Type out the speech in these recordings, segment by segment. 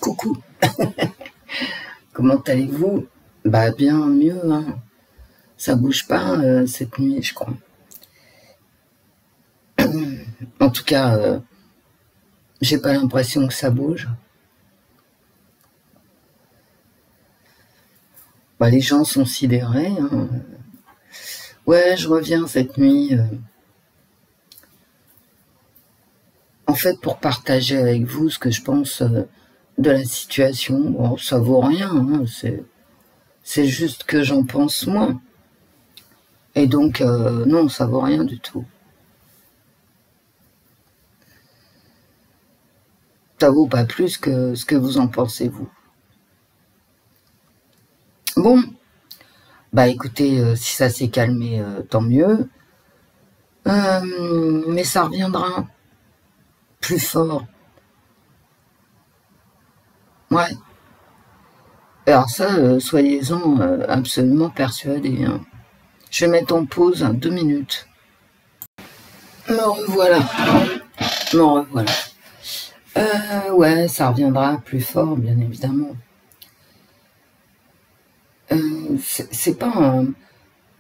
Coucou, comment allez-vous? Bah bien mieux, hein. Ça bouge pas cette nuit, je crois. En tout cas, j'ai pas l'impression que ça bouge. Bah, les gens sont sidérés, hein. Ouais, je reviens cette nuit. En fait, pour partager avec vous ce que je pense de la situation. Bon, ça vaut rien, hein. C'est juste que j'en pense moins. Et donc, non, ça vaut rien du tout. Ça vaut pas plus que ce que vous en pensez, vous. Bon, bah écoutez, si ça s'est calmé, tant mieux. Mais ça reviendra plus fort. Ouais. Alors ça, soyez-en absolument persuadés, hein. Je vais mettre en pause 2 minutes. Me revoilà. Me revoilà. Ouais, ça reviendra plus fort, bien évidemment. C'est pas un...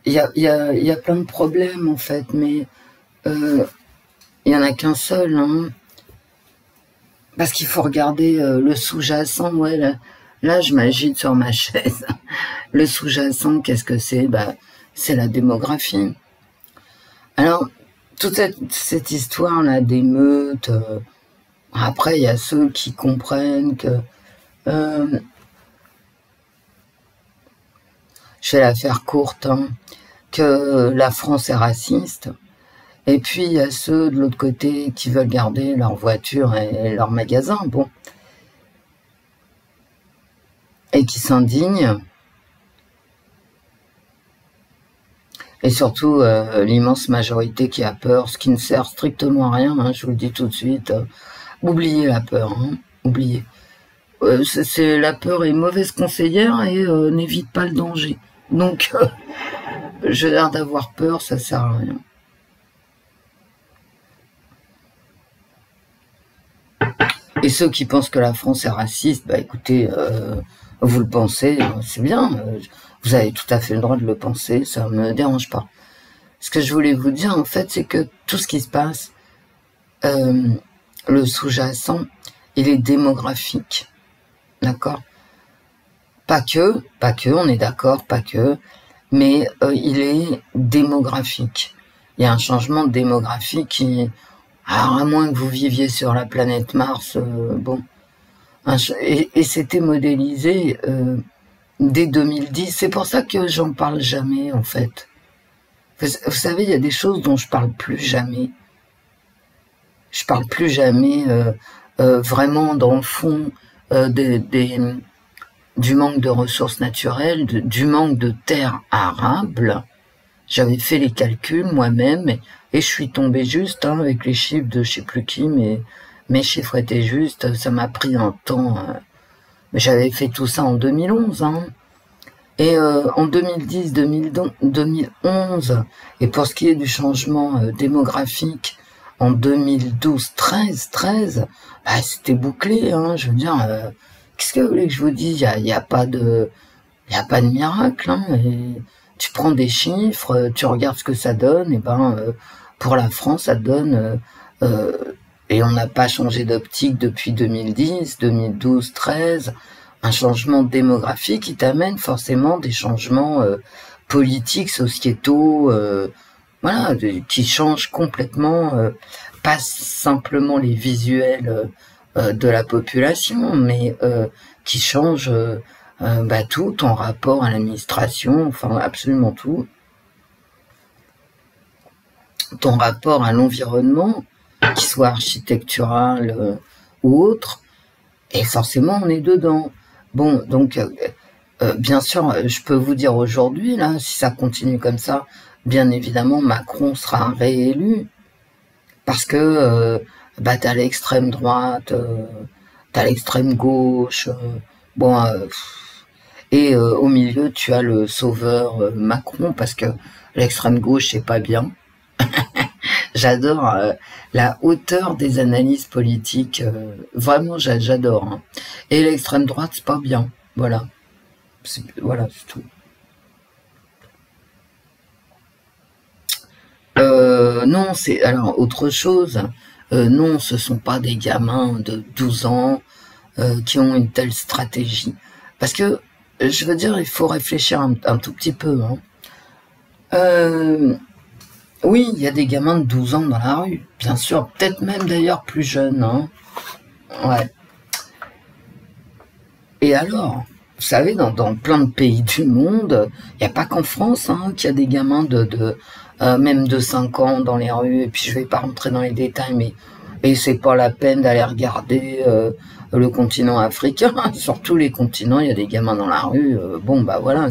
Il y a plein de problèmes, en fait, mais il y en a qu'un seul, hein. Parce qu'il faut regarder le sous-jacent. Ouais, là, je m'agite sur ma chaise. Le sous-jacent, qu'est-ce que c'est? Bah, c'est la démographie. Alors, toute cette histoire-là d'émeutes, après, il y a ceux qui comprennent que... je vais la faire courte, hein, que la France est raciste. Et puis, il y a ceux de l'autre côté qui veulent garder leur voiture et leur magasin, bon. Et qui s'indignent. Et surtout, l'immense majorité qui a peur, ce qui ne sert strictement à rien, hein, je vous le dis tout de suite. Oubliez la peur, hein, oubliez. La peur est mauvaise conseillère et n'évite pas le danger. Donc, j'ai l'air d'avoir peur, ça sert à rien. Et ceux qui pensent que la France est raciste, bah écoutez, vous le pensez, c'est bien, vous avez tout à fait le droit de le penser, ça me dérange pas. Ce que je voulais vous dire, en fait, c'est que tout ce qui se passe, le sous-jacent, il est démographique, d'accord? Pas que, on est d'accord, pas que, mais il est démographique. Il y a un changement démographique qui... Alors, à moins que vous viviez sur la planète Mars, bon. Et c'était modélisé dès 2010. C'est pour ça que j'en parle jamais, en fait. Vous savez, il y a des choses dont je parle plus jamais. Je parle plus jamais vraiment dans le fond du manque de ressources naturelles, du manque de terres arables. J'avais fait les calculs moi-même et je suis tombé juste avec les chiffres de je sais plus qui, mais mes chiffres étaient justes. Ça m'a pris un temps. Mais j'avais fait tout ça en 2011. Hein. Et en 2010, 2011, et pour ce qui est du changement démographique, en 2012, 13, bah, c'était bouclé. Hein, je veux dire, qu'est-ce que vous voulez que je vous dise? Il y a pas de miracle. Hein, et tu prends des chiffres, tu regardes ce que ça donne, et ben pour la France, ça donne... et on n'a pas changé d'optique depuis 2010, 2012, 13... un changement démographique qui t'amène forcément des changements politiques, sociétaux, voilà, qui changent complètement, pas simplement les visuels de la population, mais qui changent bah, tout, ton rapport à l'administration, enfin absolument tout, ton rapport à l'environnement, qu'il soit architectural ou autre, et forcément on est dedans. Bon, donc, bien sûr, je peux vous dire aujourd'hui, là, si ça continue comme ça, bien évidemment, Macron sera réélu, parce que bah, t'as l'extrême droite, t'as l'extrême gauche, bon, et au milieu, tu as le sauveur Macron, parce que l'extrême gauche, c'est pas bien. J'adore la hauteur des analyses politiques. Vraiment, j'adore. Hein. Et l'extrême droite, c'est pas bien. Voilà. Voilà, c'est tout. Non, c'est alors autre chose. Non, ce sont pas des gamins de 12 ans qui ont une telle stratégie. Parce que, je veux dire, il faut réfléchir un tout petit peu. Hein. Oui, il y a des gamins de 12 ans dans la rue, bien sûr. Peut-être même d'ailleurs plus jeunes. Hein. Ouais. Et alors, vous savez, dans plein de pays du monde, il n'y a pas qu'en France hein, qu'il y a des gamins même de 5 ans dans les rues. Et puis je vais pas rentrer dans les détails, mais et c'est pas la peine d'aller regarder le continent africain. Sur tous les continents, il y a des gamins dans la rue. Bon, bah voilà,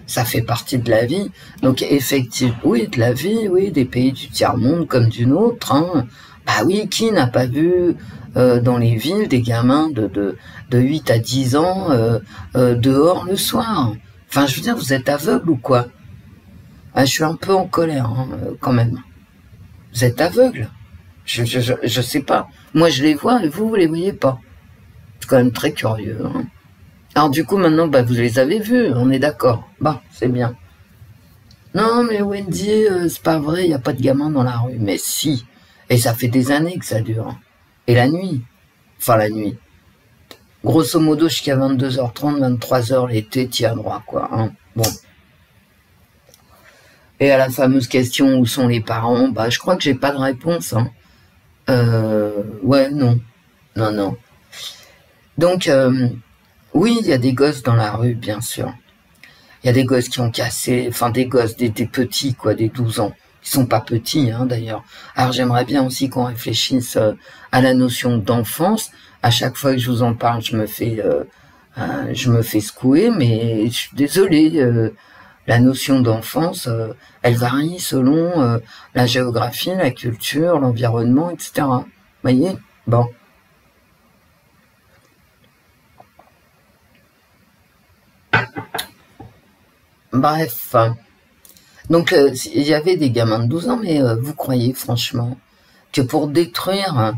ça fait partie de la vie. Donc effectivement, oui, de la vie, oui, des pays du tiers-monde comme du nôtre. Hein. Bah oui, qui n'a pas vu dans les villes des gamins de 8 à 10 ans dehors le soir? Enfin, je veux dire, vous êtes aveugle ou quoi? Ah, je suis un peu en colère hein, quand même. Vous êtes aveugle? Je sais pas. Moi, je les vois et vous les voyez pas. C'est quand même très curieux. Hein. Alors du coup, maintenant, bah, vous les avez vus, on est d'accord. Bah, c'est bien. Non, mais Wendy, c'est pas vrai, il n'y a pas de gamins dans la rue. Mais si. Et ça fait des années que ça dure. Et la nuit. Enfin, la nuit. Grosso modo, jusqu'à 22h30, 23h l'été, t'y as droit, quoi. Hein. Bon. Et à la fameuse question, où sont les parents? Bah, je crois que j'ai pas de réponse. Hein. Ouais, non. Non, non. Donc, oui, il y a des gosses dans la rue, bien sûr. Il y a des gosses qui ont cassé, enfin des gosses, des petits, quoi, des 12 ans. Ils sont pas petits, hein, d'ailleurs. Alors j'aimerais bien aussi qu'on réfléchisse à la notion d'enfance. À chaque fois que je vous en parle, je me fais secouer, mais je suis désolée. La notion d'enfance, elle varie selon la géographie, la culture, l'environnement, etc. Vous voyez? Bon. Bref. Donc, il y avait des gamins de 12 ans, mais vous croyez franchement que pour détruire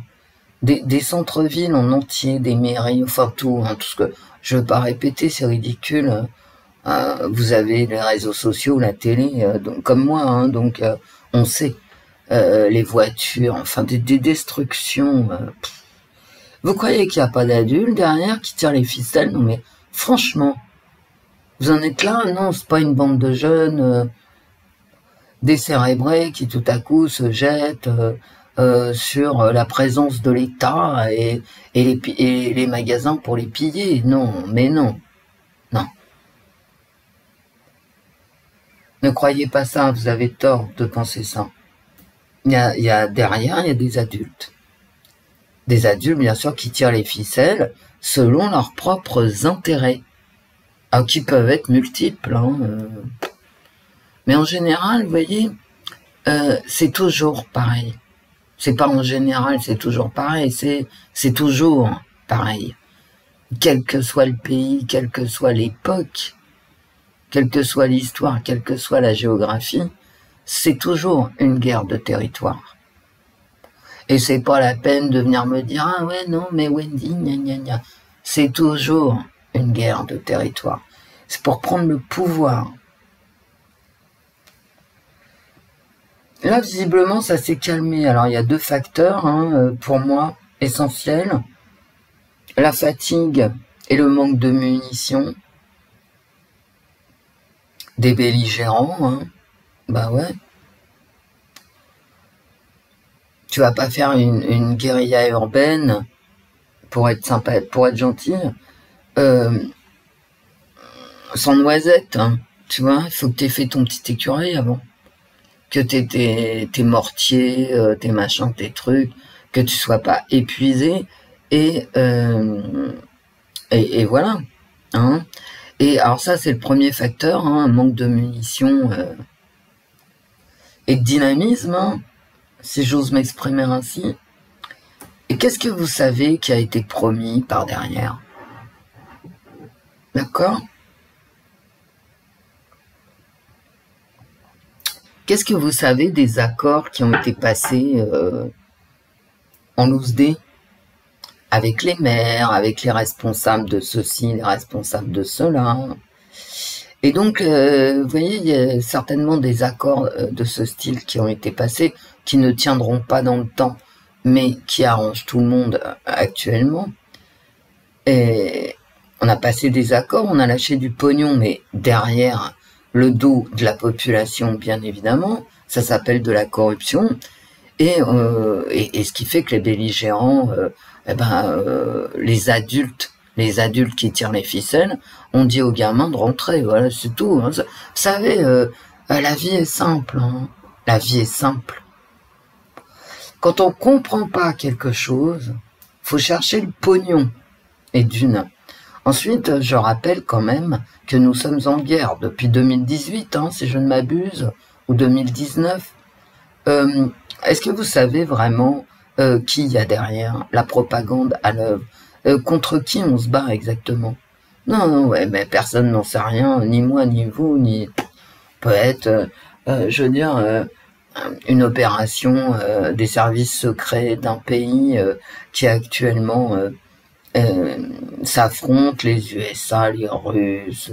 des centres-villes en entier, des mairies, enfin tout, hein, tout ce que je veux pas répéter, c'est ridicule. Vous avez les réseaux sociaux, la télé, donc, comme moi, hein, donc on sait les voitures, enfin des destructions. Vous croyez qu'il n'y a pas d'adultes derrière qui tirent les ficelles? Non mais franchement, vous en êtes là? Non, c'est pas une bande de jeunes décérébrés qui tout à coup se jettent sur la présence de l'État et les magasins pour les piller. Non, mais non, non. Ne croyez pas ça, vous avez tort de penser ça. Derrière, il y a des adultes. Des adultes, bien sûr, qui tirent les ficelles selon leurs propres intérêts. Alors, qui peuvent être multiples. Hein, Mais en général, vous voyez, c'est toujours pareil. C'est pas en général, c'est toujours pareil. C'est toujours pareil. Quel que soit le pays, quelle que soit l'époque, quelle que soit l'histoire, quelle que soit la géographie, c'est toujours une guerre de territoire. Et c'est pas la peine de venir me dire « Ah ouais, non, mais Wendy, gna gna gna ». C'est toujours une guerre de territoire. C'est pour prendre le pouvoir. Là, visiblement, ça s'est calmé. Alors, il y a deux facteurs, hein, pour moi, essentiels. La fatigue et le manque de munitions. Des belligérants, hein. Bah ouais. Tu vas pas faire une guérilla urbaine pour être sympa, pour être gentil, sans noisette, hein. Tu vois, il faut que t'aies fait ton petit écureuil avant. Que t'aies tes mortiers, tes machins, tes trucs, que tu sois pas épuisé, et voilà. Hein. Et alors ça, c'est le premier facteur, hein, un manque de munitions et de dynamisme, hein, si j'ose m'exprimer ainsi. Et qu'est-ce que vous savez qui a été promis par derrière? D'accord? Qu'est-ce que vous savez des accords qui ont été passés en loose day avec les maires, avec les responsables de ceci, les responsables de cela? Et donc, vous voyez, il y a certainement des accords de ce style qui ont été passés, qui ne tiendront pas dans le temps, mais qui arrangent tout le monde actuellement. Et on a passé des accords, on a lâché du pognon, mais derrière le dos de la population, bien évidemment, ça s'appelle de la corruption. Et ce qui fait que les belligérants, les adultes qui tirent les ficelles, on dit aux gamins de rentrer, voilà, c'est tout. Hein. Vous savez, la vie est simple, hein. La vie est simple. Quand on comprend pas quelque chose, faut chercher le pognon, et d'une. Ensuite, je rappelle quand même que nous sommes en guerre depuis 2018, hein, si je ne m'abuse, ou 2019. Est-ce que vous savez vraiment qui y a derrière la propagande à l'œuvre? Contre qui on se bat exactement? Non, ouais, mais personne n'en sait rien, ni moi, ni vous, ni... Peut être, je veux dire, une opération des services secrets d'un pays qui actuellement s'affrontent, les USA, les Russes,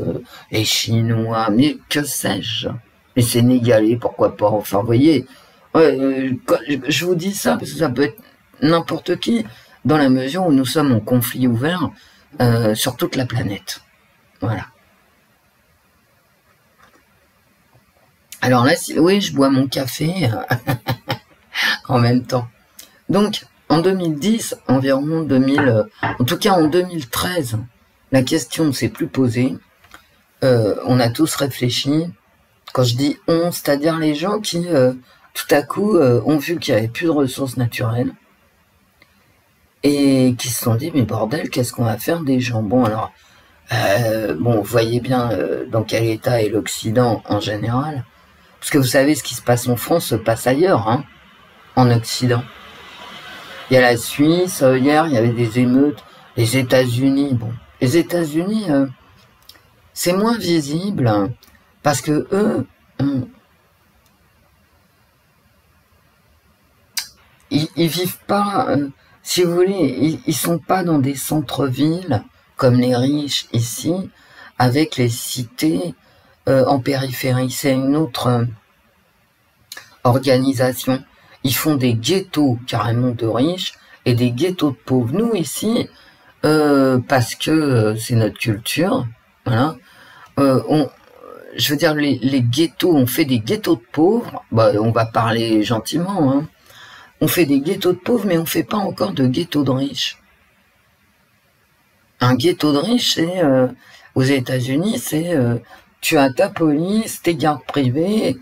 les Chinois, mais que sais-je? Les Sénégalais, pourquoi pas? Enfin, vous voyez, je vous dis ça parce que ça peut être n'importe qui, dans la mesure où nous sommes en conflit ouvert sur toute la planète. Voilà. Alors là, oui, je bois mon café en même temps. Donc, en 2010, environ 2000, en tout cas en 2013, la question ne s'est plus posée. On a tous réfléchi. Quand je dis on, c'est-à-dire les gens qui, tout à coup, ont vu qu'il n'y avait plus de ressources naturelles et qui se sont dit, mais bordel, qu'est-ce qu'on va faire des gens? Bon, alors, vous voyez bien dans quel état est l'Occident en général. Parce que vous savez, ce qui se passe en France se passe ailleurs, hein, en Occident. Il y a la Suisse, hier, il y avait des émeutes. Les États-Unis, bon, les États-Unis, c'est moins visible, hein, parce que eux, ils vivent pas, si vous voulez, ils sont pas dans des centres-villes, comme les riches ici, avec les cités en périphérie. C'est une autre organisation. Ils font des ghettos carrément de riches et des ghettos de pauvres. Nous ici, parce que c'est notre culture, voilà. Je veux dire, les ghettos, on fait des ghettos de pauvres. Bah, on va parler gentiment. Hein. On fait des ghettos de pauvres, mais on fait pas encore de ghettos de riches. Un ghetto de riches, c'est aux États-Unis, c'est tu as ta police, tes gardes privés.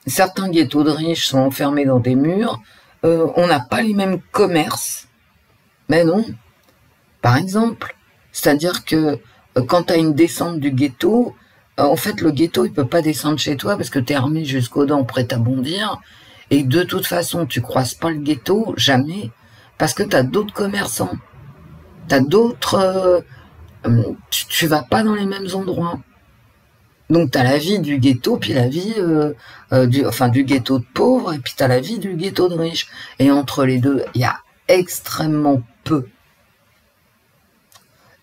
Certains ghettos de riches sont enfermés dans des murs. On n'a pas les mêmes commerces. Mais non. Par exemple, c'est-à-dire que quand tu as une descente du ghetto, en fait, le ghetto, il peut pas descendre chez toi parce que tu es armé jusqu'aux dents, prêt à bondir. Et de toute façon, tu croises pas le ghetto, jamais, parce que tu as d'autres commerçants. Tu as d'autres... tu vas pas dans les mêmes endroits. Donc tu as la vie du ghetto, puis la vie du ghetto de pauvres, et puis tu as la vie du ghetto de riches. Et entre les deux, il y a extrêmement peu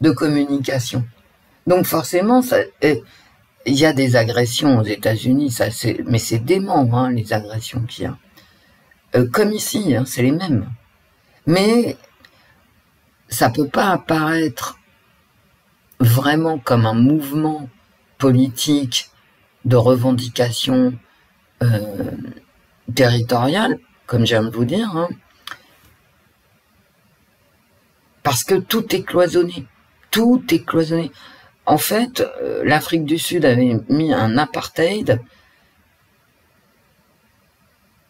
de communication. Donc forcément, il y a des agressions aux États-Unis, mais c'est dément, hein, les agressions qu'il y a. Comme ici, hein, c'est les mêmes. Mais ça peut pas apparaître vraiment comme un mouvement politique de revendication territoriale, comme je viens de vous dire, hein, parce que tout est cloisonné. Tout est cloisonné. En fait, l'Afrique du Sud avait mis un apartheid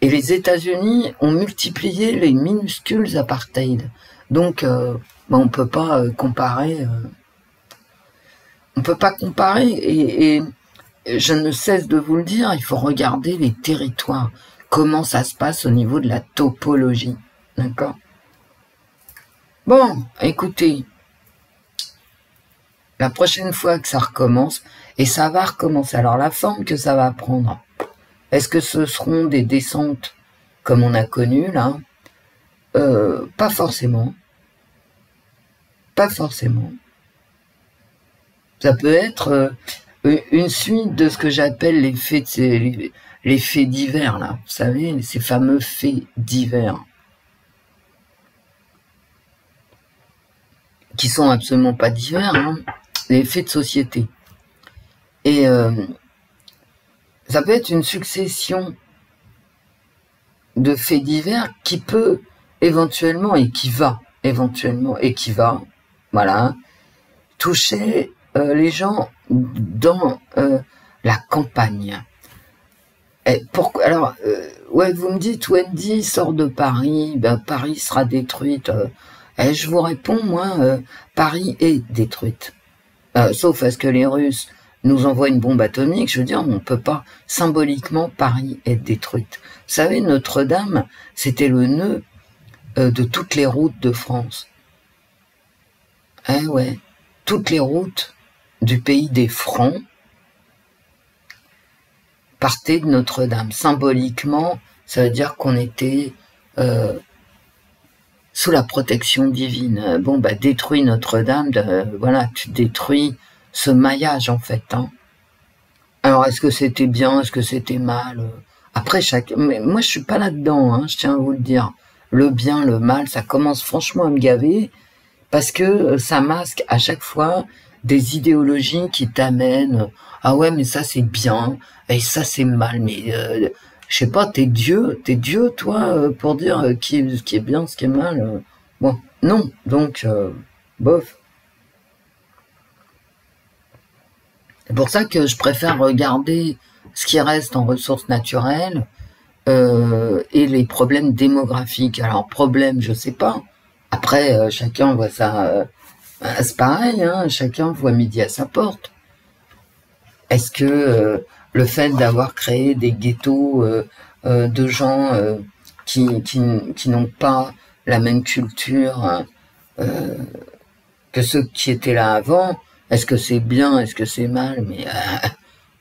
et les États-Unis ont multiplié les minuscules apartheid. Donc, on peut pas comparer. On peut pas comparer. Et je ne cesse de vous le dire, il faut regarder les territoires. Comment ça se passe au niveau de la topologie. D'accord? Bon, écoutez. la prochaine fois que ça recommence, et ça va recommencer. Alors la forme que ça va prendre, est-ce que ce seront des descentes comme on a connu là? Pas forcément. Pas forcément. Ça peut être une suite de ce que j'appelle les faits divers, là. Vous savez, ces fameux faits divers. Qui sont absolument pas divers, hein, les faits de société. Et ça peut être une succession de faits divers qui peut éventuellement, et qui va, voilà, toucher les gens dans la campagne. Et pourquoi, alors, ouais, vous me dites, Wendy sort de Paris, ben, Paris sera détruite. Et je vous réponds, moi, Paris est détruite. Sauf à ce que les Russes nous envoient une bombe atomique, je veux dire, on ne peut pas, symboliquement, Paris est détruite. Vous savez, Notre-Dame, c'était le nœud de toutes les routes de France. Eh ouais, toutes les routes du pays des Francs partaient de Notre-Dame. Symboliquement, ça veut dire qu'on était sous la protection divine. Bon, bah, détruis Notre-Dame, voilà, tu détruis ce maillage, en fait. Hein. Alors, est-ce que c'était bien, est-ce que c'était mal? Après, mais moi, je suis pas là-dedans, hein, je tiens à vous le dire. Le bien, le mal, ça commence franchement à me gaver, parce que ça masque à chaque fois des idéologies qui t'amènent « Ah ouais, mais ça, c'est bien, et ça, c'est mal. » Mais, je sais pas, t'es Dieu, toi, pour dire ce qui est bien, ce qui est mal. Bon, non, donc, bof. C'est pour ça que je préfère regarder ce qui reste en ressources naturelles et les problèmes démographiques. Alors, problème, je sais pas. Après, chacun voit ça... c'est pareil, hein, chacun voit midi à sa porte. Est-ce que le fait d'avoir créé des ghettos de gens qui n'ont pas la même culture que ceux qui étaient là avant, est-ce que c'est bien, est-ce que c'est mal? Mais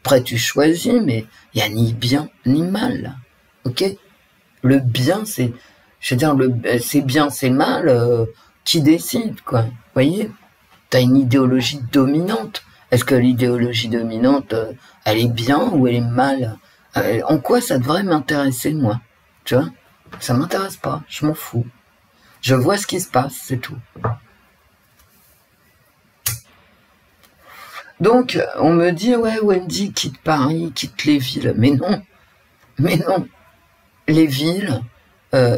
après tu choisis, mais il n'y a ni bien ni mal, là. Ok? Le bien, c'est, je veux dire, c'est bien, c'est mal, qui décide, quoi? Vous voyez? T'as une idéologie dominante. Est-ce que l'idéologie dominante, elle est bien ou elle est mal? En quoi ça devrait m'intéresser, moi? Tu vois? Ça m'intéresse pas, je m'en fous. Je vois ce qui se passe, c'est tout. Donc, on me dit, ouais, Wendy, quitte Paris, quitte les villes. Mais non, les villes,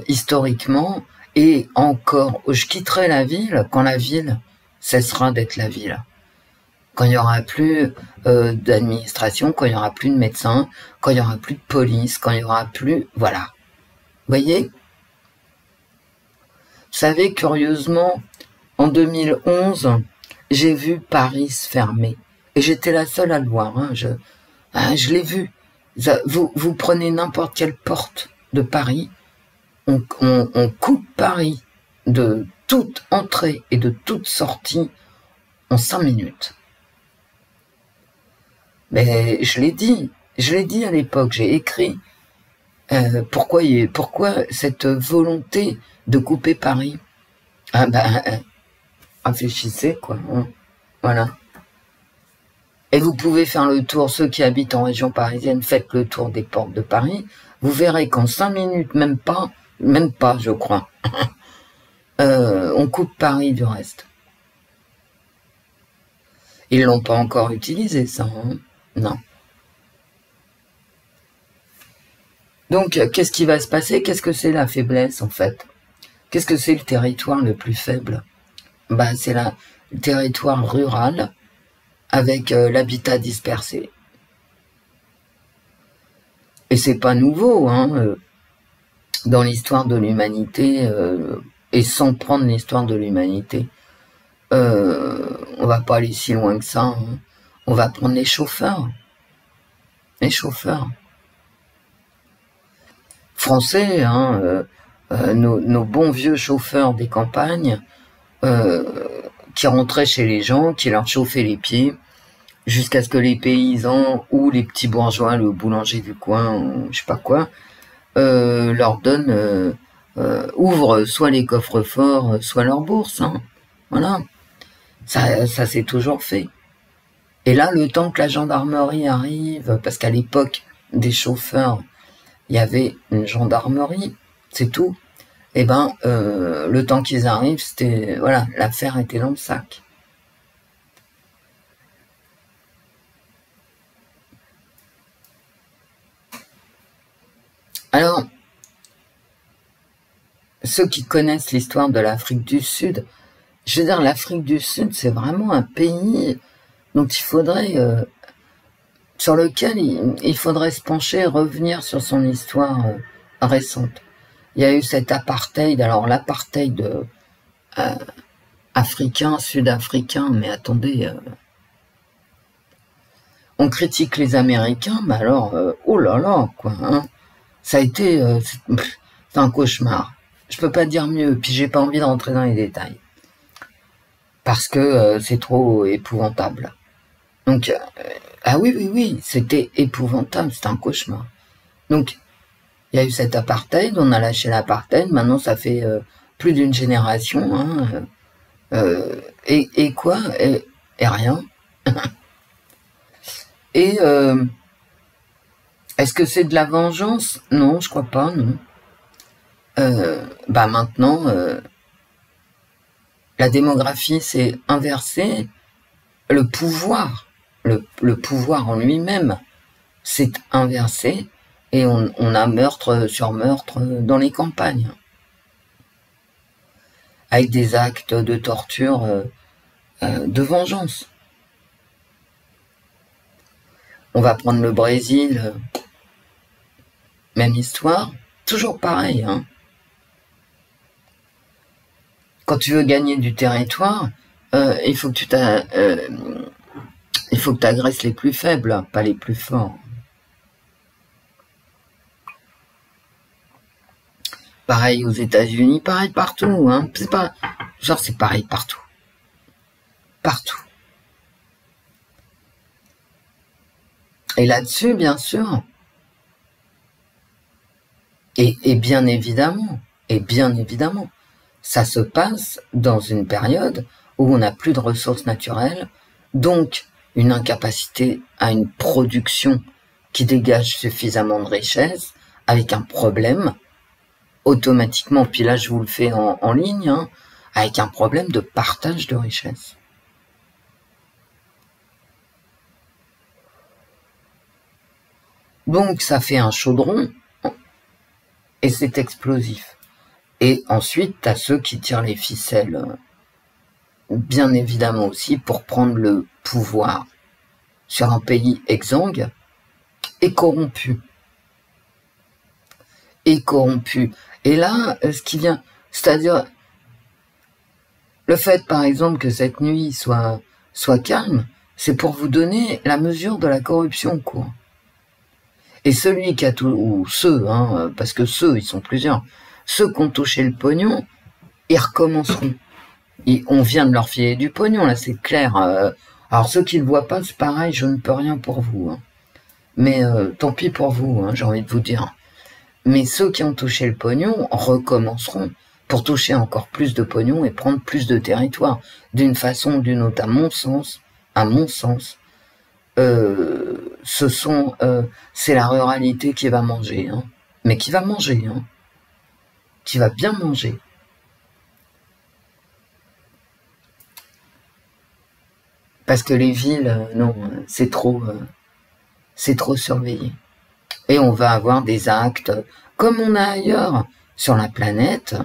historiquement, et encore, je quitterai la ville quand la ville cessera d'être la ville. Quand il n'y aura plus d'administration, quand il n'y aura plus de médecins, quand il n'y aura plus de police, quand il n'y aura plus... Voilà. Vous voyez? Vous savez, curieusement, en 2011, j'ai vu Paris se fermer. Et j'étais la seule à le voir. Hein. Je l'ai vu. Vous prenez n'importe quelle porte de Paris, on coupe Paris de toute entrée et de toute sortie en 5 minutes. Mais je l'ai dit à l'époque, j'ai écrit pourquoi cette volonté de couper Paris? Ah ben, réfléchissez quoi, hein. Voilà. Et vous pouvez faire le tour, ceux qui habitent en région parisienne, faites le tour des portes de Paris, vous verrez qu'en 5 minutes, même pas, je crois, on coupe Paris du reste. Ils l'ont pas encore utilisé, ça, hein. Non. Donc, qu'est-ce qui va se passer? Qu'est-ce que c'est la faiblesse, en fait? Qu'est-ce que c'est le territoire le plus faible? Bah, c'est le territoire rural avec l'habitat dispersé. Et c'est pas nouveau, hein, dans l'histoire de l'humanité, et sans prendre l'histoire de l'humanité. On va pas aller si loin que ça, hein. On va prendre les chauffeurs. Les chauffeurs. Français, hein, nos bons vieux chauffeurs des campagnes, qui rentrait chez les gens, qui leur chauffait les pieds, jusqu'à ce que les paysans ou les petits bourgeois, le boulanger du coin, ou je sais pas quoi, leur donnent, ouvrent soit les coffres-forts, soit leur bourse. Hein. Voilà, ça s'est toujours fait. Et là, le temps que la gendarmerie arrive, parce qu'à l'époque des chauffeurs, il y avait une gendarmerie, c'est tout. Et ben, le temps qu'ils arrivent, c'était, voilà, l'affaire était dans le sac. Alors, ceux qui connaissent l'histoire de l'Afrique du Sud, je veux dire, l'Afrique du Sud, c'est vraiment un pays dont il faudrait, sur lequel il faudrait se pencher, revenir sur son histoire récente. Il y a eu cet apartheid, alors l'apartheid africain, sud-africain, mais attendez, on critique les Américains, mais alors, oh là là, quoi, hein, ça a été, c'est un cauchemar. Je peux pas dire mieux, puis j'ai pas envie de rentrer dans les détails. Parce que c'est trop épouvantable. Donc, ah oui, c'était épouvantable, c'était un cauchemar. Donc, il y a eu cet apartheid, on a lâché l'apartheid, maintenant ça fait plus d'une génération, hein, et quoi, et rien. Et est-ce que c'est de la vengeance? Non, je crois pas, non. Bah maintenant, la démographie s'est inversée, le pouvoir en lui-même s'est inversé, et on a meurtre sur meurtre dans les campagnes, avec des actes de torture, de vengeance. On va prendre le Brésil, même histoire, toujours pareil. Hein. Quand tu veux gagner du territoire, il faut que tu agresses les plus faibles, pas les plus forts. Pareil aux États-Unis, pareil partout. Hein. C'est pas, genre c'est pareil partout, partout. Et là-dessus, bien sûr, et bien évidemment, ça se passe dans une période où on n'a plus de ressources naturelles, donc une incapacité à une production qui dégage suffisamment de richesse, avec un problème, automatiquement, puis là je vous le fais en ligne, hein, avec un problème de partage de richesse. Donc ça fait un chaudron, et c'est explosif. Et ensuite, t'as ceux qui tirent les ficelles, bien évidemment aussi, pour prendre le pouvoir sur un pays exsangue et corrompu. Et corrompu. Et là, ce qui vient, c'est-à-dire, le fait, par exemple, que cette nuit soit calme, c'est pour vous donner la mesure de la corruption, quoi. Et celui qui a tout, ou ceux, hein, parce que ceux, ils sont plusieurs, ceux qui ont touché le pognon, ils recommenceront. On vient de leur filer du pognon, là, c'est clair. Alors, ceux qui ne le voient pas, c'est pareil, je ne peux rien pour vous. Hein. Mais tant pis pour vous, hein, j'ai envie de vous dire. Mais ceux qui ont touché le pognon recommenceront pour toucher encore plus de pognon et prendre plus de territoire. D'une façon ou d'une autre, à mon sens, c'est la ruralité qui va manger, hein. Mais qui va manger, hein. Qui va bien manger. Parce que les villes, non, c'est trop surveillé. Et on va avoir des actes, comme on a ailleurs sur la planète,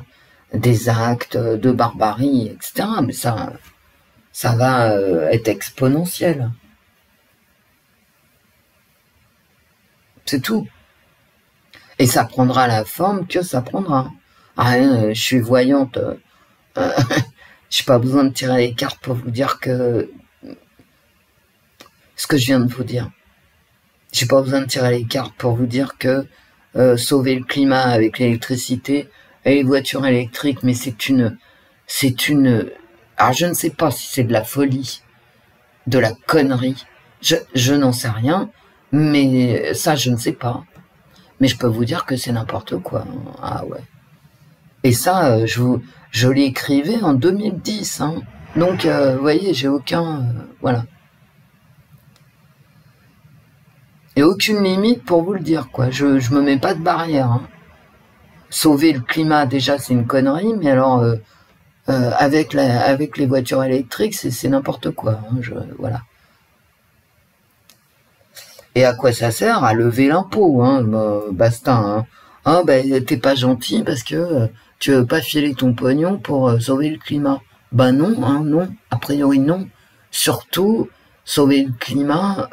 des actes de barbarie, etc. Mais ça va être exponentiel. C'est tout. Et ça prendra la forme que ça prendra. Ah, je suis voyante. J'ai pas besoin de tirer les cartes pour vous dire que ce que je viens de vous dire. J'ai pas besoin de tirer les cartes pour vous dire que sauver le climat avec l'électricité et les voitures électriques, mais c'est une Alors je ne sais pas si c'est de la folie, de la connerie, je n'en sais rien, mais ça je ne sais pas. Mais je peux vous dire que c'est n'importe quoi. Ah ouais. Et ça, je l'écrivais en 2010. Hein. Donc, vous voyez, j'ai aucun... voilà. Et aucune limite pour vous le dire, quoi. Je me mets pas de barrière. Hein. Sauver le climat, déjà, c'est une connerie, mais alors, avec les voitures électriques, c'est n'importe quoi. Hein, voilà. Et à quoi ça sert? À lever l'impôt, hein, basta. Hein. Ah, ben, t'es pas gentil parce que tu veux pas filer ton pognon pour sauver le climat. Ben non, hein, non. A priori, non. Surtout, sauver le climat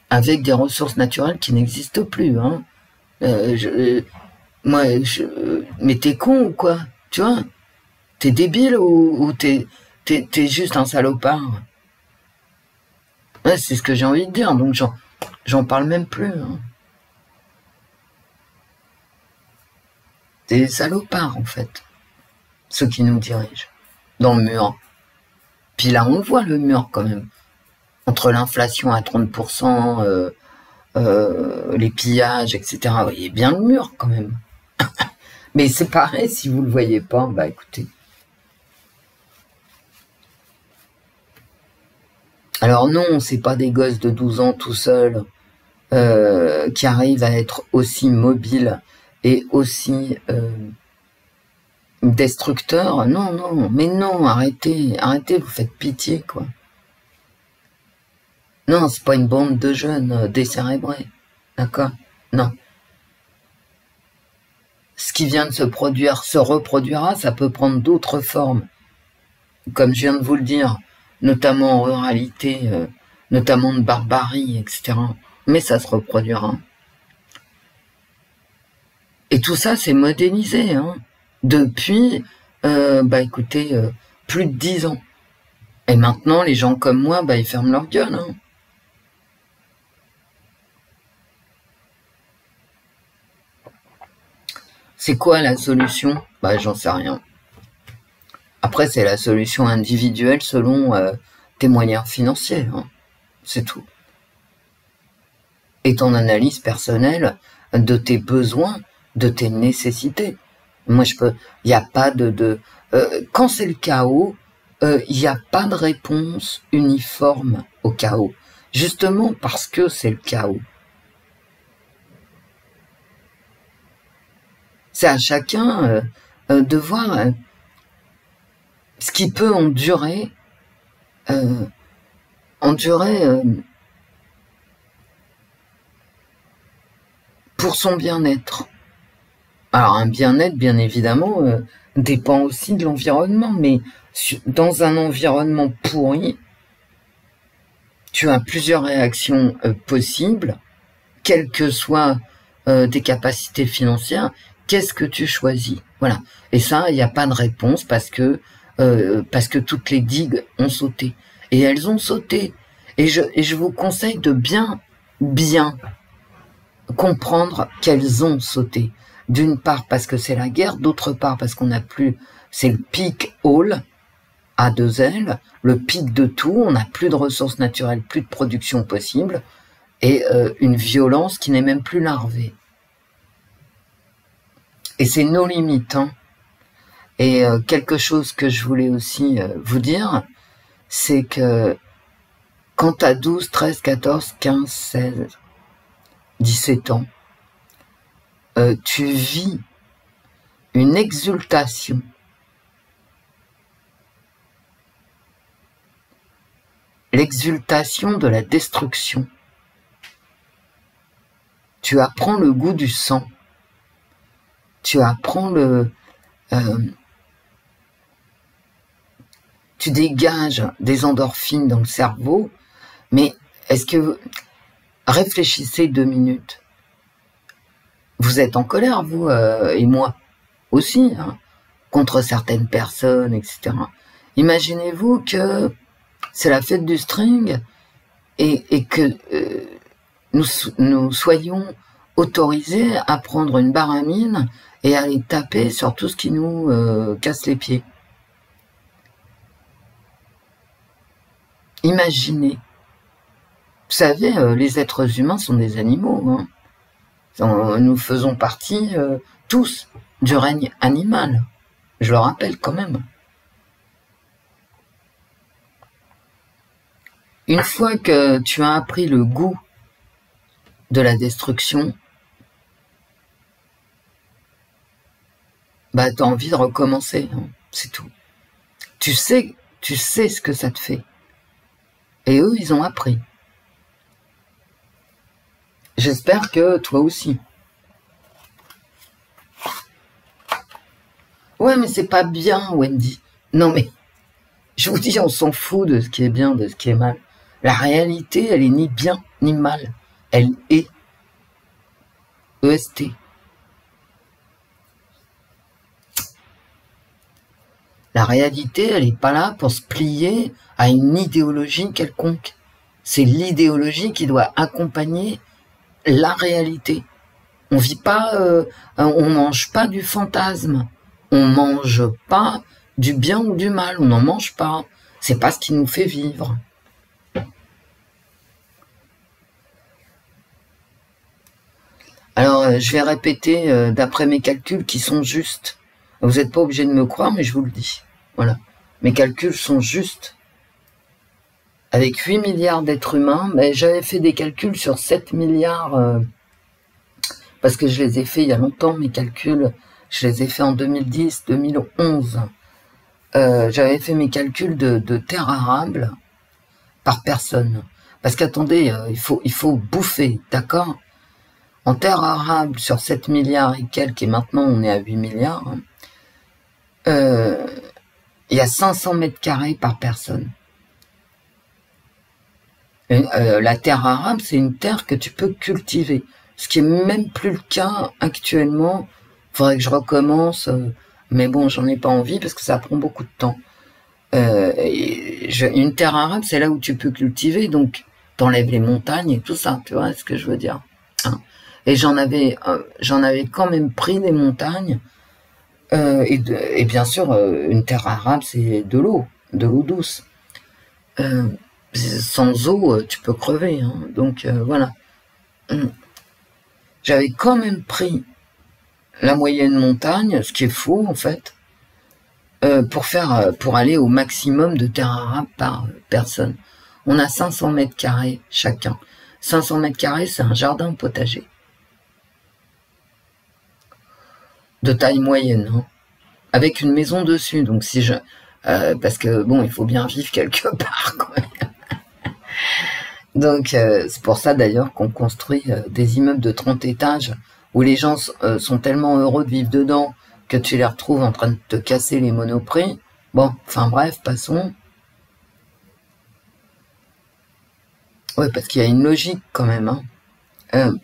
avec des ressources naturelles qui n'existent plus. Hein. Mais t'es con ou quoi? Tu vois? T'es débile ou t'es juste un salopard? Ouais, c'est ce que j'ai envie de dire, donc j'en parle même plus. Hein. Des salopards, en fait. Ceux qui nous dirigent. Dans le mur. Puis là, on voit le mur, quand même. Entre l'inflation à 30%, les pillages, etc. Vous voyez bien le mur, quand même. Mais c'est pareil, si vous le voyez pas, bah écoutez. Alors non, c'est pas des gosses de 12 ans tout seuls qui arrivent à être aussi mobiles et aussi destructeurs. Non, non, mais non, arrêtez, vous faites pitié, quoi. Non, c'est pas une bande de jeunes décérébrés, d'accord? Non. Ce qui vient de se produire se reproduira, ça peut prendre d'autres formes. Comme je viens de vous le dire, notamment en ruralité, notamment de barbarie, etc. Mais ça se reproduira. Et tout ça, c'est modélisé, hein, depuis, écoutez, plus de 10 ans. Et maintenant, les gens comme moi, ils ferment leur gueule. Hein. C'est quoi la solution? J'en sais rien. Après, c'est la solution individuelle selon tes moyens financiers. Hein. C'est tout. Et ton analyse personnelle de tes besoins, de tes nécessités. Moi, il n'y a pas quand c'est le chaos, il n'y a pas de réponse uniforme au chaos. Justement parce que c'est le chaos. C'est à chacun de voir ce qui peut endurer pour son bien-être. Alors un bien-être, bien évidemment, dépend aussi de l'environnement, mais dans un environnement pourri, tu as plusieurs réactions possibles, quelles que soient tes capacités financières. Qu'est-ce que tu choisis? Voilà. Et ça, il n'y a pas de réponse parce que toutes les digues ont sauté. Et elles ont sauté. Et je vous conseille de bien comprendre qu'elles ont sauté. D'une part parce que c'est la guerre, d'autre part parce qu'on n'a plus, c'est le peak all, à 2 L, le pic de tout, on n'a plus de ressources naturelles, plus de production possible, et une violence qui n'est même plus larvée. Et c'est nos limites. Hein. Et quelque chose que je voulais aussi vous dire, c'est que quand tu as 12, 13, 14, 15, 16, 17 ans, tu vis une exultation. L'exultation de la destruction. Tu apprends le goût du sang. Tu apprends tu dégages des endorphines dans le cerveau, mais réfléchissez 2 minutes. Vous êtes en colère, vous et moi aussi, hein, contre certaines personnes, etc. Imaginez-vous que c'est la fête du string et que nous soyons autorisés à prendre une baramine et à aller taper sur tout ce qui nous casse les pieds. Imaginez. Vous savez, les êtres humains sont des animaux. Hein. Nous faisons partie tous du règne animal. Je le rappelle quand même. Une fois que tu as appris le goût de la destruction, bah t'as envie de recommencer, hein, c'est tout. Tu sais ce que ça te fait. Et eux, ils ont appris. J'espère que toi aussi. Ouais, mais c'est pas bien, Wendy. Non, mais je vous dis, on s'en fout de ce qui est bien, de ce qui est mal. La réalité, elle est ni bien ni mal. Elle est. EST. La réalité, elle n'est pas là pour se plier à une idéologie quelconque. C'est l'idéologie qui doit accompagner la réalité. On vit pas, on mange pas du fantasme. On mange pas du bien ou du mal. On n'en mange pas. C'est pas ce qui nous fait vivre. Alors, je vais répéter d'après mes calculs qui sont justes. Vous n'êtes pas obligé de me croire, mais je vous le dis. Voilà. Mes calculs sont justes. Avec 8 milliards d'êtres humains, ben, j'avais fait des calculs sur 7 milliards, parce que je les ai fait il y a longtemps, mes calculs. Je les ai fait en 2010, 2011. J'avais fait mes calculs de terres arables par personne. Parce qu'attendez, il faut bouffer, d'accord? En terres arables, sur 7 milliards et quelques, et maintenant on est à 8 milliards, il y a 500 mètres carrés par personne. La terre arable, c'est une terre que tu peux cultiver. Ce qui est même plus le cas actuellement. Faudrait que je recommence, mais bon, j'en ai pas envie parce que ça prend beaucoup de temps. Une terre arable, c'est là où tu peux cultiver, donc t'enlèves les montagnes et tout ça, tu vois ce que je veux dire. Hein. Et j'en avais quand même pris des montagnes, et bien sûr, une terre arable, c'est de l'eau douce. Sans eau, tu peux crever, hein. Donc voilà. J'avais quand même pris la moyenne montagne, ce qui est faux en fait, pour aller au maximum de terre arable par personne. On a 500 mètres carrés chacun. 500 mètres carrés, c'est un jardin potager. De taille moyenne, hein. Avec une maison dessus. Donc si je... parce que bon, il faut bien vivre quelque part, quoi. Donc c'est pour ça d'ailleurs qu'on construit des immeubles de 30 étages où les gens sont tellement heureux de vivre dedans que tu les retrouves en train de te casser les monoprix. Bon, enfin bref, passons. Ouais, parce qu'il y a une logique quand même. Hein.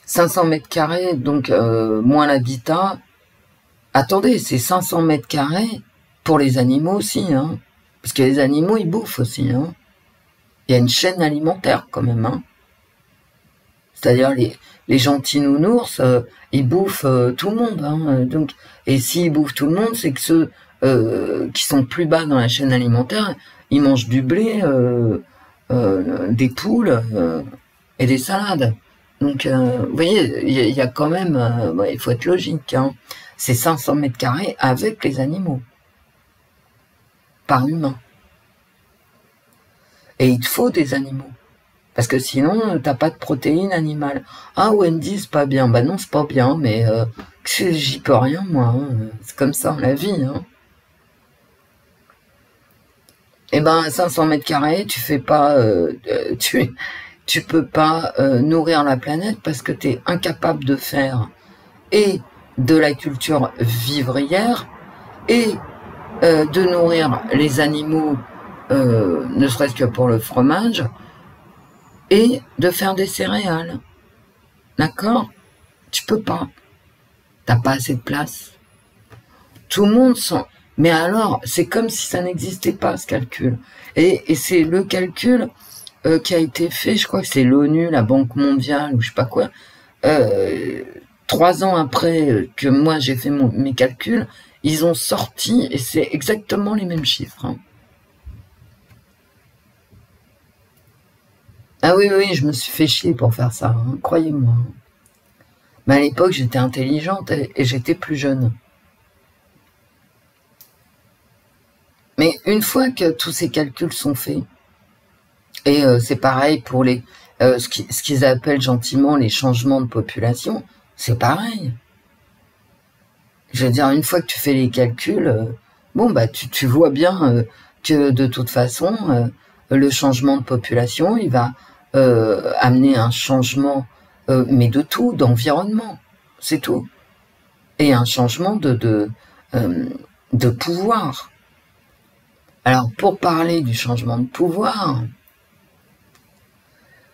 500 mètres carrés, donc moins l'habitat. Attendez, c'est 500 mètres carrés pour les animaux aussi. Hein. Parce que les animaux, ils bouffent aussi. Hein. Il y a une chaîne alimentaire quand même. Hein. C'est-à-dire les gentils nounours, ils bouffent tout le monde. Hein. Donc, et s'ils bouffent tout le monde, c'est que ceux qui sont plus bas dans la chaîne alimentaire, ils mangent du blé, des poules et des salades. Donc, vous voyez, il y a quand même... ouais, il faut être logique. Hein. C'est 500 mètres carrés avec les animaux. Par humain. Et il te faut des animaux. Parce que sinon, t'as pas de protéines animales. Ah, Wendy, c'est pas bien. Bah non, c'est pas bien, mais j'y peux rien, moi. Hein. C'est comme ça, la vie. Hein. Et ben, 500 mètres carrés, tu fais pas... tu peux pas nourrir la planète parce que t'es incapable de faire et de la culture vivrière et de nourrir les animaux, ne serait-ce que pour le fromage, et de faire des céréales. D'accord? Tu peux pas. T'as pas assez de place. Tout le monde s'en... Mais alors, c'est comme si ça n'existait pas, ce calcul. Et c'est le calcul qui a été fait, je crois que c'est l'ONU, la Banque mondiale, ou je sais pas quoi, 3 ans après que moi j'ai fait mes calculs, ils ont sorti, et c'est exactement les mêmes chiffres. Hein. Ah oui, oui, je me suis fait chier pour faire ça, hein, croyez-moi. Mais à l'époque, j'étais intelligente et j'étais plus jeune. Mais une fois que tous ces calculs sont faits, et c'est pareil pour ce qu'ils appellent gentiment les changements de population, c'est pareil. Je veux dire, une fois que tu fais les calculs, bon, bah, tu vois bien que de toute façon, le changement de population, il va amener un changement, mais de tout, d'environnement, c'est tout. Et un changement de pouvoir. Alors, pour parler du changement de pouvoir,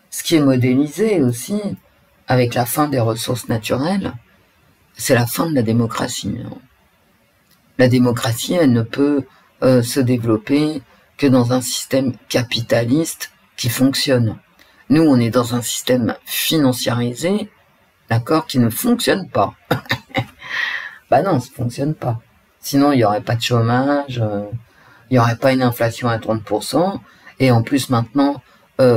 ce qui est modélisé aussi, avec la fin des ressources naturelles, c'est la fin de la démocratie. La démocratie, elle ne peut se développer que dans un système capitaliste qui fonctionne. Nous, on est dans un système financiarisé, d'accord, qui ne fonctionne pas. Bah non, ça ne fonctionne pas. Sinon, il n'y aurait pas de chômage, il n'y aurait pas une inflation à 30%, et en plus maintenant,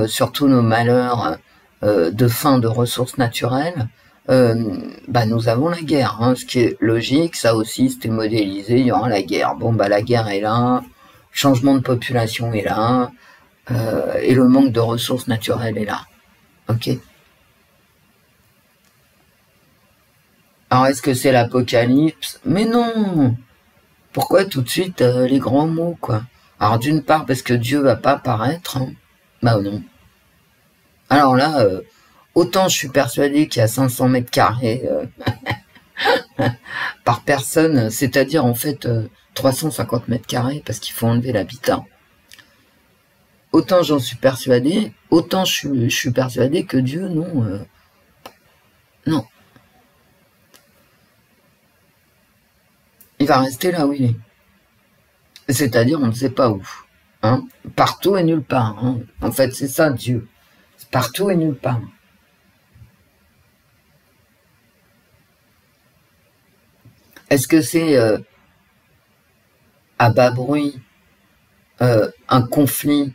sur tous nos malheurs de fin de ressources naturelles, bah nous avons la guerre, hein, ce qui est logique, ça aussi c'était modélisé, il y aura la guerre. Bon bah la guerre est là, changement de population est là, et le manque de ressources naturelles est là. Ok. Alors est-ce que c'est l'apocalypse? Mais non. Pourquoi tout de suite les grands mots, quoi? Alors d'une part parce que Dieu va pas apparaître, hein. Bah non. Alors là, autant je suis persuadé qu'il y a 500 mètres carrés par personne, c'est-à-dire en fait 350 mètres carrés parce qu'il faut enlever l'habitat. Autant j'en suis persuadé, autant je suis persuadé que Dieu, non. Non. Il va rester là où il est. C'est-à-dire on ne sait pas où. Hein, partout et nulle part. Hein. En fait, c'est ça Dieu. C'est partout et nulle part. Est-ce que c'est à bas bruit un conflit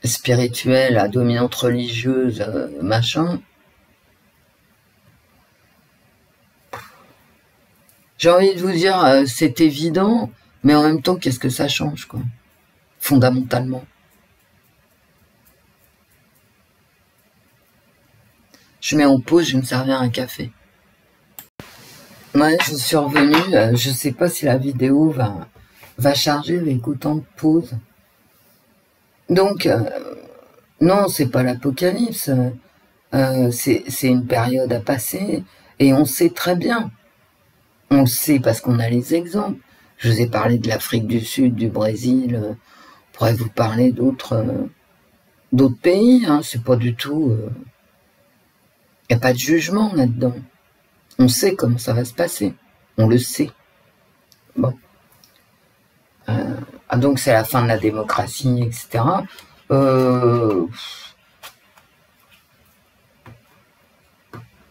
spirituel à dominante religieuse, machin? J'ai envie de vous dire, c'est évident, mais en même temps, qu'est-ce que ça change, quoi, fondamentalement? Je mets en pause, je vais me servir un café. Ouais, je suis revenue, je sais pas si la vidéo va charger avec autant de pauses. Donc, non, c'est pas l'apocalypse, c'est une période à passer, et on sait très bien. On le sait parce qu'on a les exemples. Je vous ai parlé de l'Afrique du Sud, du Brésil, on pourrait vous parler d'autres pays, hein, c'est pas du tout... Il n'y a pas de jugement là-dedans. On sait comment ça va se passer. On le sait. Bon. Donc c'est la fin de la démocratie, etc.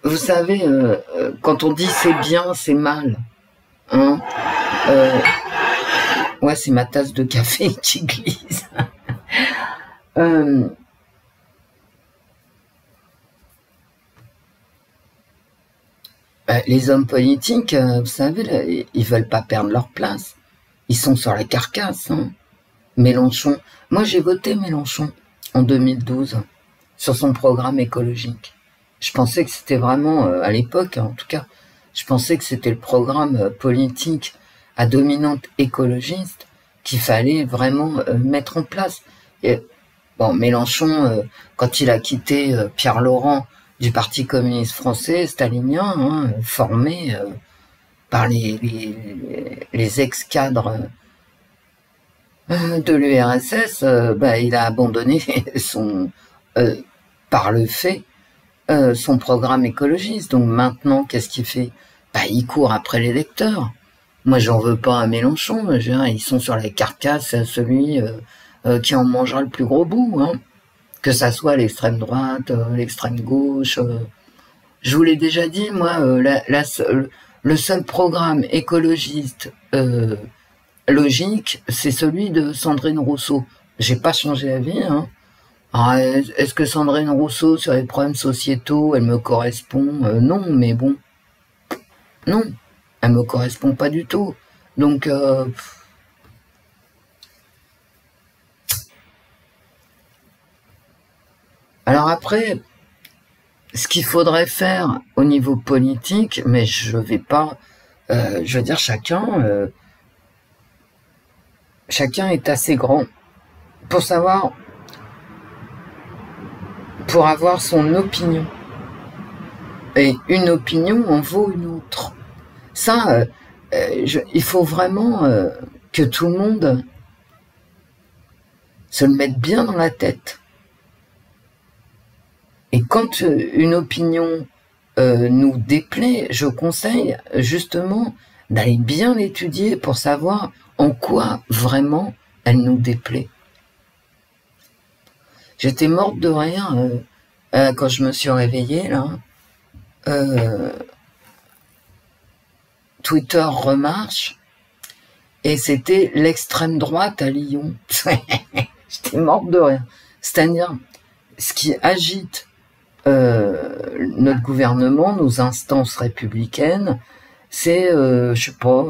Vous savez, quand on dit c'est bien, c'est mal, hein, ouais, c'est ma tasse de café qui glisse. Les hommes politiques, vous savez, là, ils veulent pas perdre leur place. Ils sont sur la carcasse. Hein. Mélenchon. Moi, j'ai voté Mélenchon en 2012 sur son programme écologique. Je pensais que c'était vraiment, à l'époque, en tout cas, je pensais que c'était le programme politique à dominante écologiste qu'il fallait vraiment mettre en place. Et, bon, Mélenchon, quand il a quitté Pierre Laurent du Parti communiste français, stalinien, hein, formé par les ex-cadres de l'URSS, bah, il a abandonné par le fait, son programme écologiste. Donc maintenant, qu'est-ce qu'il fait? Bah, il court après les électeurs. Moi, j'en veux pas à Mélenchon. Je veux dire, ils sont sur la carcasse à celui qui en mangera le plus gros bout. Hein. Que ça soit l'extrême droite, l'extrême gauche. Je vous l'ai déjà dit, moi, le seul programme écologiste logique, c'est celui de Sandrine Rousseau. J'ai pas changé d'avis, hein. Alors, est-ce que Sandrine Rousseau, sur les problèmes sociétaux, elle me correspond? Non, mais bon, non, elle me correspond pas du tout. Donc, alors après, ce qu'il faudrait faire au niveau politique, mais je vais pas, je veux dire, chacun est assez grand pour savoir, pour avoir son opinion. Et une opinion en vaut une autre. Ça, il faut vraiment que tout le monde se le mette bien dans la tête. Et quand une opinion nous déplaît, je conseille justement d'aller bien l'étudier pour savoir en quoi vraiment elle nous déplaît. J'étais morte de rire quand je me suis réveillée, là. Twitter remarche, et c'était l'extrême droite à Lyon. J'étais morte de rire. C'est-à-dire, ce qui agite notre gouvernement, nos instances républicaines, c'est, je sais pas,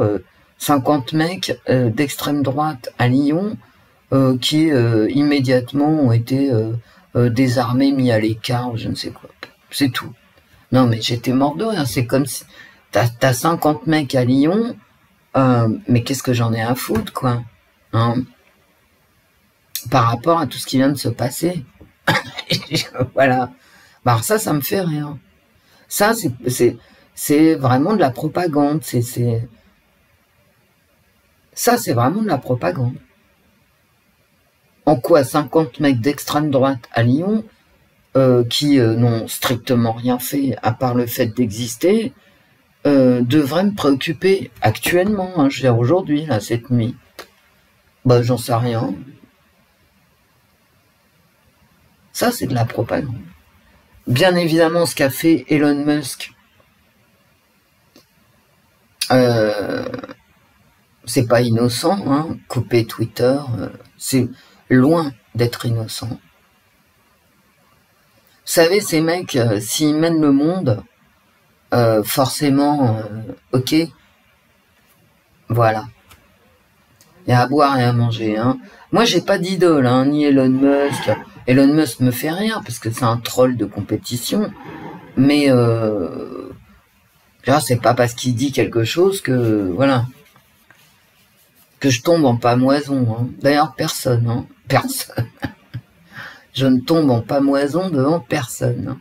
50 mecs d'extrême droite à Lyon qui immédiatement ont été désarmés, mis à l'écart, je ne sais quoi. C'est tout. Non, mais j'étais mort de rire. C'est comme si t'as 50 mecs à Lyon, mais qu'est-ce que j'en ai à foutre, quoi, hein, par rapport à tout ce qui vient de se passer. Voilà. Bah, ça me fait rire. Ça, c'est vraiment de la propagande. Ça, c'est vraiment de la propagande. En quoi 50 mecs d'extrême droite à Lyon, qui n'ont strictement rien fait à part le fait d'exister, devraient me préoccuper actuellement, hein, je veux dire aujourd'hui, là, cette nuit. Bah, j'en sais rien. Ça, c'est de la propagande. Bien évidemment, ce qu'a fait Elon Musk, c'est pas innocent, hein, couper Twitter, c'est loin d'être innocent. Vous savez, ces mecs, s'ils mènent le monde, forcément, ok, voilà. Il y a à boire et à manger, hein. Moi, j'ai pas d'idole, hein, ni Elon Musk. Elon Musk me fait rire parce que c'est un troll de compétition, mais c'est pas parce qu'il dit quelque chose que voilà que je tombe en pamoison. Hein. D'ailleurs, personne, hein, personne. Je ne tombe en pamoison devant personne. Hein.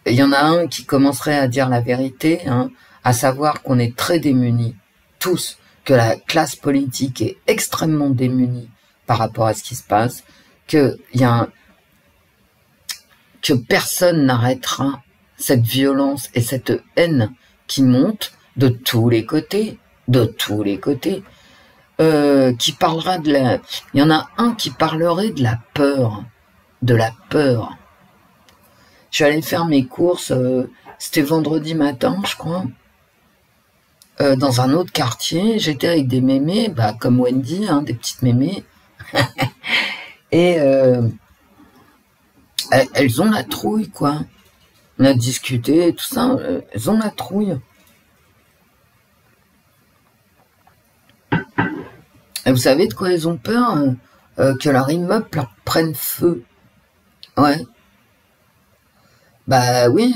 Il y en a un qui commencerait à dire la vérité, hein, à savoir qu'on est très démunis, tous, que la classe politique est extrêmement démunie par rapport à ce qui se passe, que personne n'arrêtera cette violence et cette haine qui monte de tous les côtés, qui parlera de la... Il y en a un qui parlerait de la peur, Je suis allé faire mes courses, c'était vendredi matin, je crois, dans un autre quartier. J'étais avec des mémés, bah, comme Wendy, hein, des petites mémés. Et elles ont la trouille, quoi. On a discuté et tout ça, elles ont la trouille. Et vous savez de quoi elles ont peur? Que leur immeuble leur prenne feu. Ouais. Bah oui,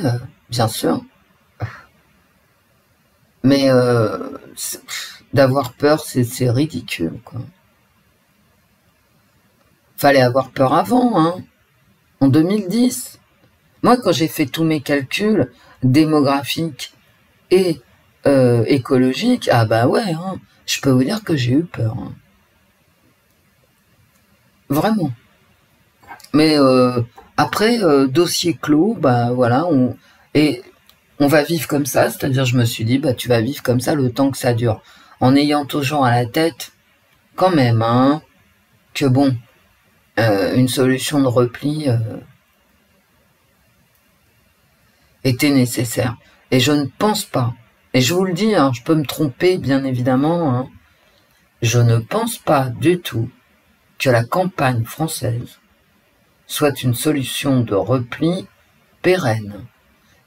bien sûr. Mais d'avoir peur, c'est ridicule, quoi. Fallait avoir peur avant, hein. En 2010. Moi, quand j'ai fait tous mes calculs démographiques et écologiques, ah bah ouais, hein, je peux vous dire que j'ai eu peur. Hein. Vraiment. Mais après, dossier clos, bah voilà, on va vivre comme ça, c'est-à-dire je me suis dit, bah tu vas vivre comme ça le temps que ça dure, en ayant toujours à la tête, quand même, hein, que bon, une solution de repli était nécessaire. Et je ne pense pas, et je vous le dis, hein, je peux me tromper, bien évidemment, hein, je ne pense pas du tout que la campagne française soit une solution de repli pérenne.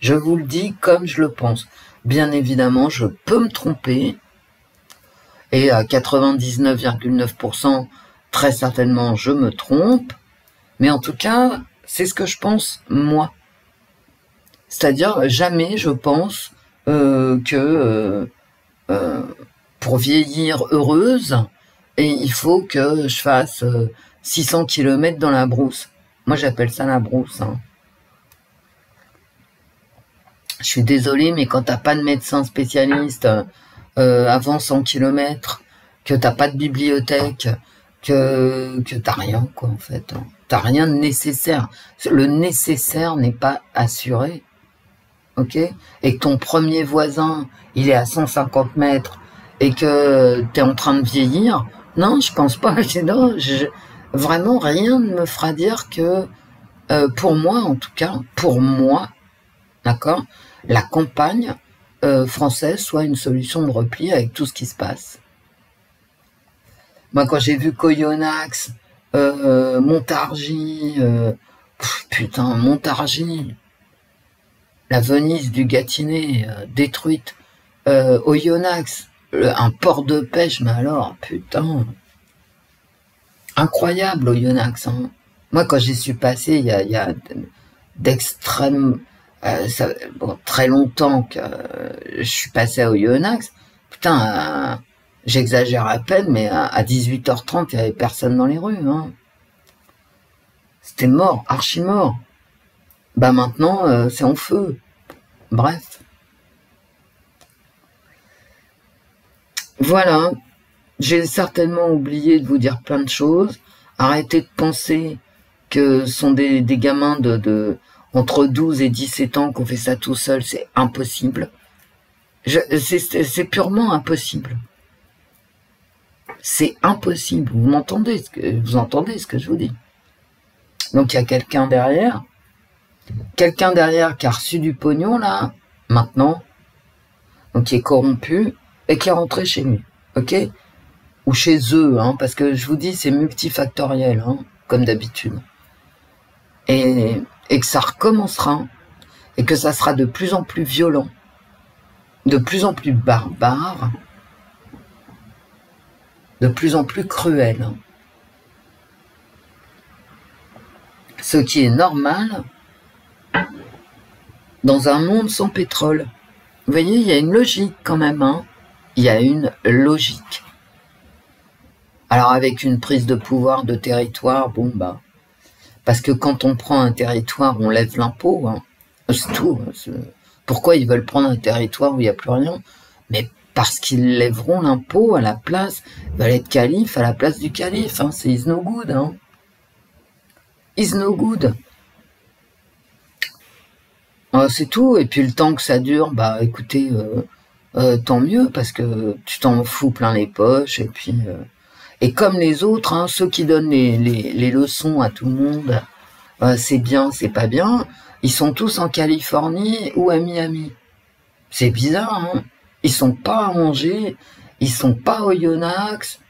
Je vous le dis comme je le pense. Bien évidemment, je peux me tromper, et à 99,9%, très certainement, je me trompe, mais en tout cas, c'est ce que je pense, moi. C'est-à-dire, jamais je pense que pour vieillir heureuse, et il faut que je fasse 600 km dans la brousse. Moi, j'appelle ça la brousse. Hein. Je suis désolée, mais quand t'as pas de médecin spécialiste avant 100 km, que t'as pas de bibliothèque, que t'as rien, quoi, en fait. Hein. T'as rien de nécessaire. Le nécessaire n'est pas assuré. Ok? Et que ton premier voisin, il est à 150 mètres et que t'es en train de vieillir, non, je pense pas. Non, vraiment, rien ne me fera dire que, pour moi, en tout cas, pour moi, d'accord, la campagne française soit une solution de repli avec tout ce qui se passe. Moi, quand j'ai vu Coyonax, Montargis, putain, Montargis, la Venise du Gâtinais détruite, Oyonnax, un port de pêche, mais alors, putain, incroyable Oyonnax. Hein. Moi, quand j'y suis passé, il y a d'extrême, très longtemps que je suis passé à Oyonnax, putain, j'exagère à peine, mais à 18h30, il n'y avait personne dans les rues. Hein. C'était mort, archi mort. Bah maintenant, c'est en feu. Bref. Voilà. J'ai certainement oublié de vous dire plein de choses. Arrêtez de penser que ce sont des gamins entre 12 et 17 ans qu'on fait ça tout seul. C'est impossible. C'est purement impossible. C'est impossible. Vous m'entendez vous entendez ce que je vous dis. Donc il y a quelqu'un derrière qui a reçu du pognon là, maintenant, donc qui est corrompu et qui est rentré chez lui, ok? Ou chez eux, hein, parce que je vous dis c'est multifactoriel, hein, comme d'habitude. Et que ça recommencera et que ça sera de plus en plus violent, de plus en plus barbare, de plus en plus cruel. Hein. Ce qui est normal dans un monde sans pétrole. Vous voyez, il y a une logique quand même. Hein. Il y a une logique. Alors avec une prise de pouvoir de territoire, bon bah... Parce que quand on prend un territoire, on lève l'impôt. Hein. C'est tout. Pourquoi ils veulent prendre un territoire où il n'y a plus rien? Mais parce qu'ils lèveront l'impôt à la place, ils veulent être calife à la place du calife. Hein. C'est is no good. Hein. Is no good. C'est tout. Et puis le temps que ça dure, bah écoutez, tant mieux, parce que tu t'en fous plein les poches. Et puis... Et comme les autres, hein, ceux qui donnent les leçons à tout le monde, c'est bien, c'est pas bien, ils sont tous en Californie ou à Miami. C'est bizarre, hein. Ils sont pas à Angers, ils sont pas au Oyonnax,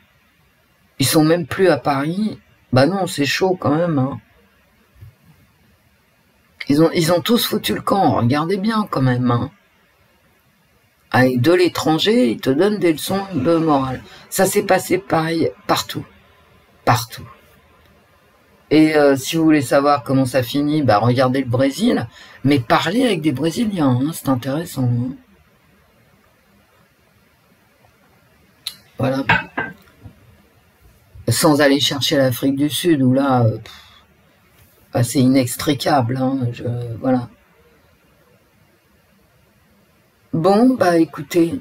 ils sont même plus à Paris. Bah non, c'est chaud quand même. Hein. Ils ont tous foutu le camp, regardez bien quand même. Hein. Avec de l'étranger, ils te donnent des leçons de morale. Ça s'est passé pareil partout. Partout. Et si vous voulez savoir comment ça finit, bah regardez le Brésil, mais parlez avec des Brésiliens, hein, c'est intéressant. Hein. Voilà. Sans aller chercher l'Afrique du Sud, où là, c'est inextricable. Hein, voilà. Bon, bah écoutez,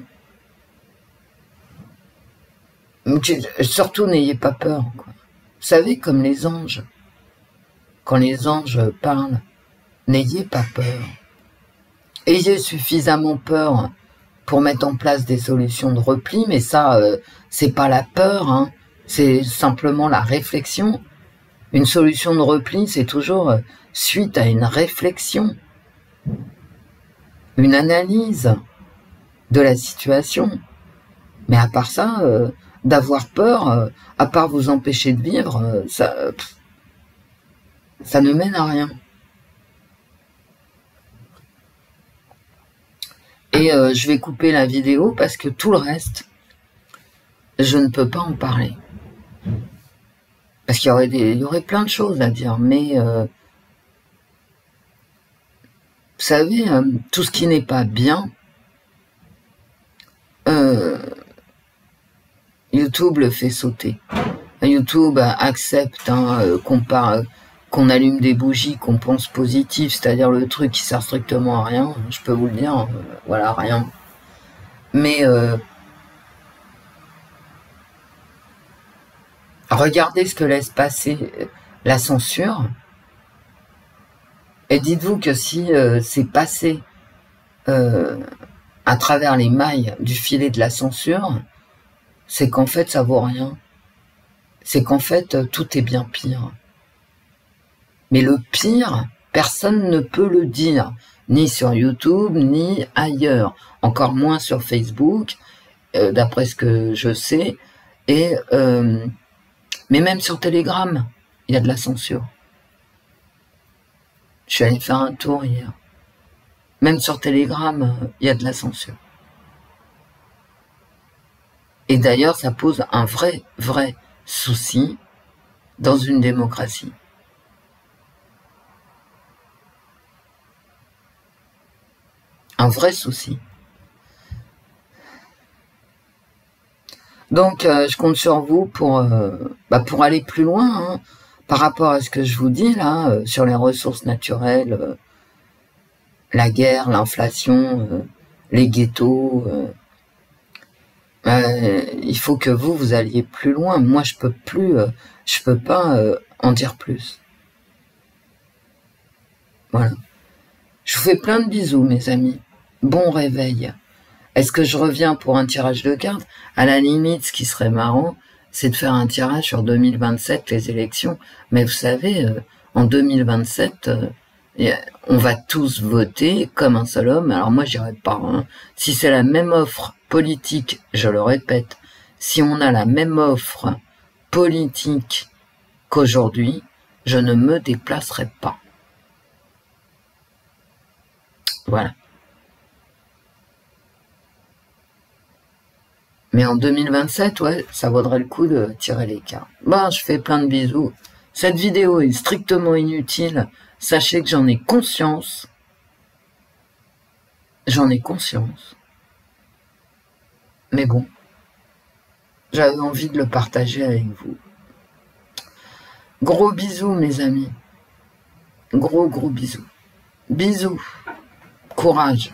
surtout n'ayez pas peur. Quoi. Vous savez, comme les anges, quand les anges parlent, n'ayez pas peur. Ayez suffisamment peur pour mettre en place des solutions de repli, mais ça, c'est pas la peur, hein, c'est simplement la réflexion. Une solution de repli, c'est toujours suite à une réflexion. Une analyse de la situation. Mais à part ça, d'avoir peur, à part vous empêcher de vivre, ça ne mène à rien. Et je vais couper la vidéo parce que tout le reste, je ne peux pas en parler. Parce qu'il y aurait plein de choses à dire, mais vous savez, tout ce qui n'est pas bien, YouTube le fait sauter. YouTube accepte qu'on allume des bougies, qu'on pense positif, c'est-à-dire le truc qui sert strictement à rien, je peux vous le dire, voilà, rien. Mais regardez ce que laisse passer la censure, et dites-vous que si c'est passé à travers les mailles du filet de la censure, c'est qu'en fait ça vaut rien. C'est qu'en fait tout est bien pire. Mais le pire, personne ne peut le dire, ni sur YouTube, ni ailleurs, encore moins sur Facebook, d'après ce que je sais, mais même sur Telegram, il y a de la censure. Je suis allé faire un tour hier. Même sur Telegram, il y a de la censure. Et d'ailleurs, ça pose un vrai souci dans une démocratie. Un vrai souci. Donc, je compte sur vous pour aller plus loin, hein, par rapport à ce que je vous dis là, sur les ressources naturelles, la guerre, l'inflation, les ghettos. Il faut que vous alliez plus loin. Moi, je peux pas en dire plus. Voilà. Je vous fais plein de bisous, mes amis. Bon réveil. Est-ce que je reviens pour un tirage de cartes? À la limite, ce qui serait marrant, c'est de faire un tirage sur 2027, les élections. Mais vous savez, en 2027, on va tous voter comme un seul homme. Alors moi, j'irai pas. Hein. Si c'est la même offre politique, je le répète, si on a la même offre politique qu'aujourd'hui, je ne me déplacerai pas. Voilà. Mais en 2027, ouais, ça vaudrait le coup de tirer les cartes. Bon, je fais plein de bisous. Cette vidéo est strictement inutile. Sachez que j'en ai conscience. J'en ai conscience. Mais bon, j'avais envie de le partager avec vous. Gros bisous, mes amis. Gros bisous. Bisous. Courage.